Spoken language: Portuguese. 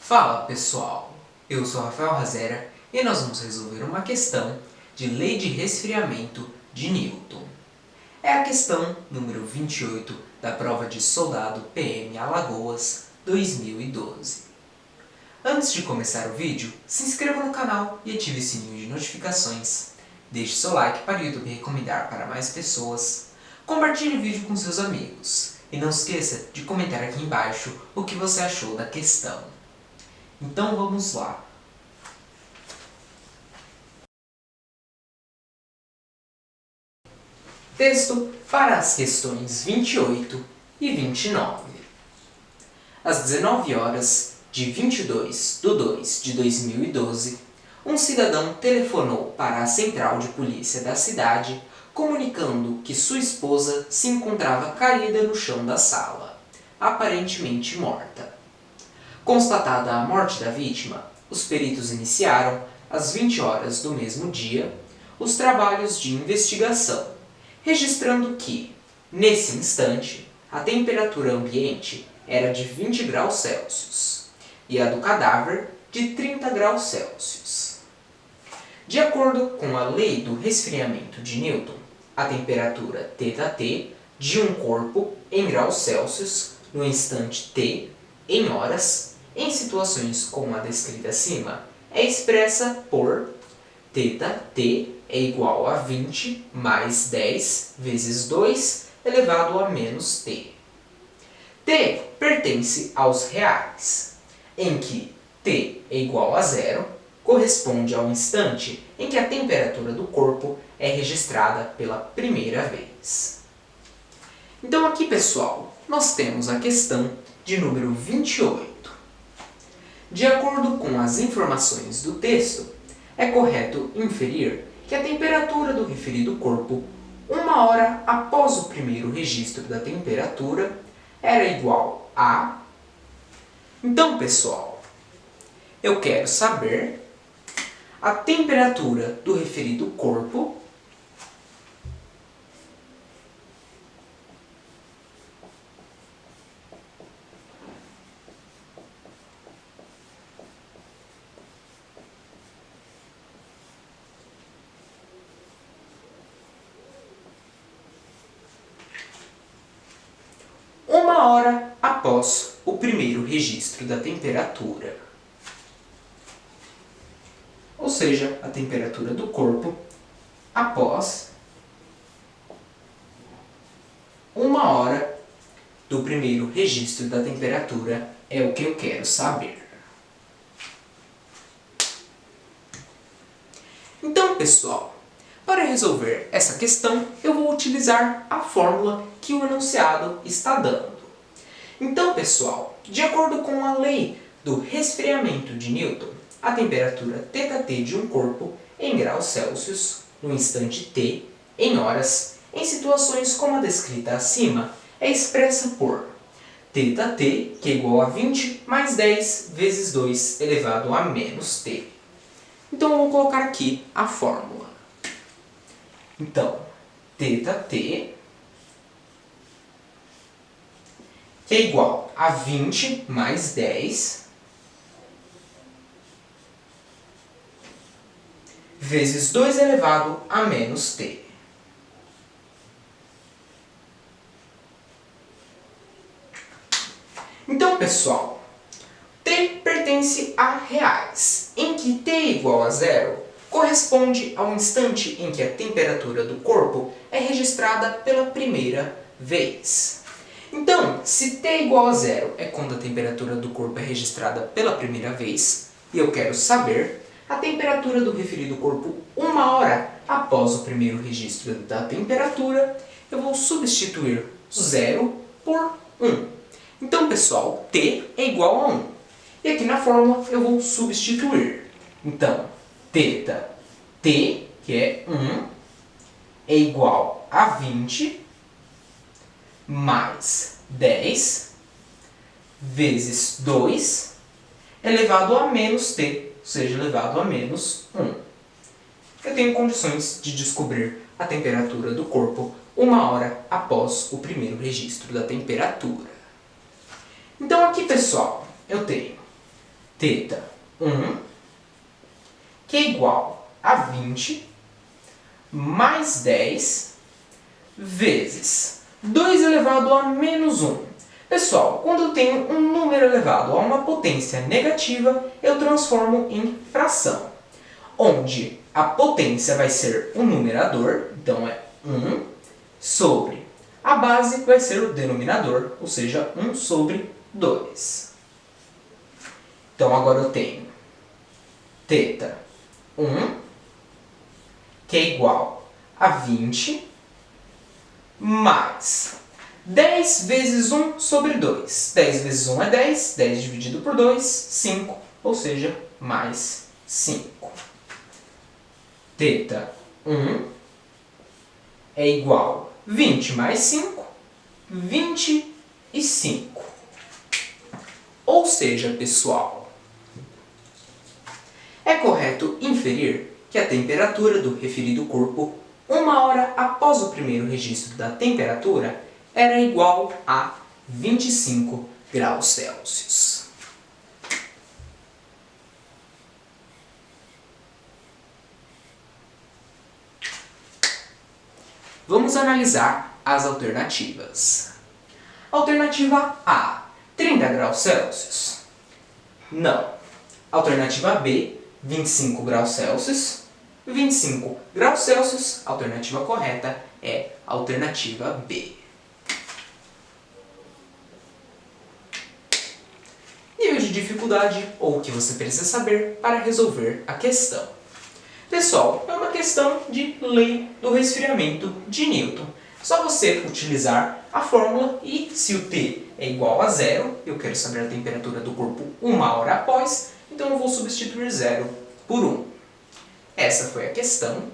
Fala pessoal, eu sou Rafael Razera e nós vamos resolver uma questão de lei de resfriamento de Newton. É a questão número 28 da prova de soldado PM Alagoas 2012. Antes de começar o vídeo, se inscreva no canal e ative o sininho de notificações. Deixe seu like para o YouTube recomendar para mais pessoas. Compartilhe o vídeo com seus amigos. E não esqueça de comentar aqui embaixo o que você achou da questão. Então vamos lá. Texto para as questões 28 e 29. Às 19 horas de 22/2 de 2012, um cidadão telefonou para a central de polícia da cidade comunicando que sua esposa se encontrava caída no chão da sala, aparentemente morta. Constatada a morte da vítima, os peritos iniciaram, às 20 horas do mesmo dia, os trabalhos de investigação, registrando que, nesse instante, a temperatura ambiente era de 20 graus Celsius e a do cadáver de 30 graus Celsius. De acordo com a lei do resfriamento de Newton, a temperatura θT de um corpo em graus Celsius no instante t, em horas, em situações como a descrita acima, é expressa por θT é igual a 20 mais 10 vezes 2 elevado a menos t. T pertence aos reais, em que t é igual a zero, corresponde ao instante em que a temperatura do corpo é registrada pela primeira vez. Então aqui, pessoal, nós temos a questão de número 28. De acordo com as informações do texto, é correto inferir que a temperatura do referido corpo, 1 hora após o primeiro registro da temperatura, era igual a... Então, pessoal, eu quero saber a temperatura do referido corpo uma hora após o primeiro registro da temperatura. Ou seja, a temperatura do corpo após 1 hora do primeiro registro da temperatura é o que eu quero saber. Então, pessoal, para resolver essa questão, eu vou utilizar a fórmula que o enunciado está dando. Então, pessoal, de acordo com a lei do resfriamento de Newton, a temperatura θT de um corpo em graus Celsius, no instante t, em horas, em situações como a descrita acima, é expressa por θT, que é igual a 20 mais 10 vezes 2 elevado a menos t. Então, eu vou colocar aqui a fórmula. Então, θT, que é igual a 20 mais 10 vezes 2 elevado a menos t. Então, pessoal, t pertence a reais, em que t é igual a zero corresponde ao instante em que a temperatura do corpo é registrada pela primeira vez. Então, se t é igual a zero é quando a temperatura do corpo é registrada pela primeira vez, e eu quero saber a temperatura do referido corpo 1 hora após o primeiro registro da temperatura, eu vou substituir 0 por 1. Então, pessoal, t é igual a 1. E aqui na fórmula eu vou substituir. Então, θT, que é 1, é igual a 20 mais 10 vezes 2 elevado a menos t, ou seja, elevado a menos 1. Eu tenho condições de descobrir a temperatura do corpo 1 hora após o primeiro registro da temperatura. Então aqui, pessoal, eu tenho θ 1, que é igual a 20 mais 10 vezes 2 elevado a menos 1. Pessoal, quando eu tenho um número elevado a uma potência negativa, eu transformo em fração, onde a potência vai ser o numerador, então é 1, sobre a base vai ser o denominador, ou seja, 1 sobre 2. Então agora eu tenho θ 1, que é igual a 20, mais 10 vezes 1 sobre 2. 10 vezes 1 é 10, 10 dividido por 2, 5, ou seja, mais 5. θ 1 é igual a 20 mais 5, 25. Ou seja, pessoal, é correto inferir que a temperatura do referido corpo, 1 hora após o primeiro registro da temperatura, era igual a 25 graus Celsius. Vamos analisar as alternativas. Alternativa A, 30 graus Celsius? Não. Alternativa B, 25 graus Celsius. 25 graus Celsius, a alternativa correta é a alternativa B. Nível de dificuldade ou o que você precisa saber para resolver a questão. Pessoal, é uma questão de lei do resfriamento de Newton. Só você utilizar a fórmula e se o T é igual a 0, eu quero saber a temperatura do corpo 1 hora após, então eu vou substituir 0 por 1. Essa foi a questão